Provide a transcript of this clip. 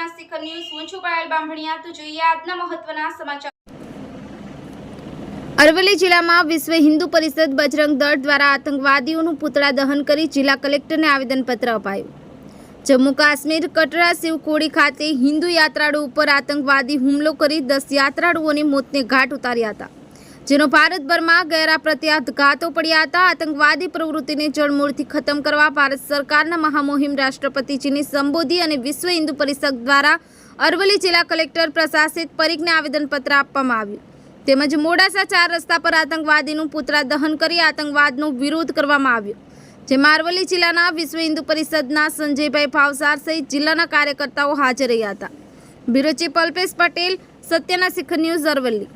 સત્યના શિખર ન્યૂઝ હું છું પાયલ બામણિયા તો જોઈએ આજના મહત્વના સમાચાર। અરવલ્લી જિલ્લામાં વિશ્વ હિન્દુ પરિષદ બજરંગ દળ દ્વારા આતંકવાદીઓનું પૂતળા દહન કરી જિલ્લા કલેક્ટરને આવેદનપત્ર અપાયું। જમ્મુ કાશ્મીર કટરા શિવખોડી ખાતે હિન્દુ યાત્રાળુ ઉપર આતંકવાદી હુમલો કરી 10 યાત્રાળુઓની મોતને ઘાટ ઉતાર્યા હતા, જેનો ભારતભરમાં ગહેરા પ્રત્યાઘાતો પડ્યા હતા। આતંકવાદી પ્રવૃત્તિને જડમૂળથી ખતમ કરવા ભારત સરકારના મહામહિમ રાષ્ટ્રપતિજીને સંબોધી અને વિશ્વ હિન્દુ પરિષદ દ્વારા અરવલ્લી જિલ્લા કલેક્ટર પ્રશાસિત પરીખને આવેદનપત્ર આપવામાં આવ્યું। તેમજ મોડાસા 4 રસ્તા પર આતંકવાદીનું પૂતળા દહન કરી આતંકવાદનો વિરોધ કરવામાં આવ્યો, જેમાં અરવલ્લી જિલ્લાના વિશ્વ હિન્દુ પરિષદના સંજયભાઈ ભાવસાર સહિત જિલ્લાના કાર્યકર્તાઓ હાજર રહ્યા હતા। બ્યુરો ચીફ અલ્પેશ પટેલ, સત્યના શિખર ન્યૂઝ, અરવલ્લી।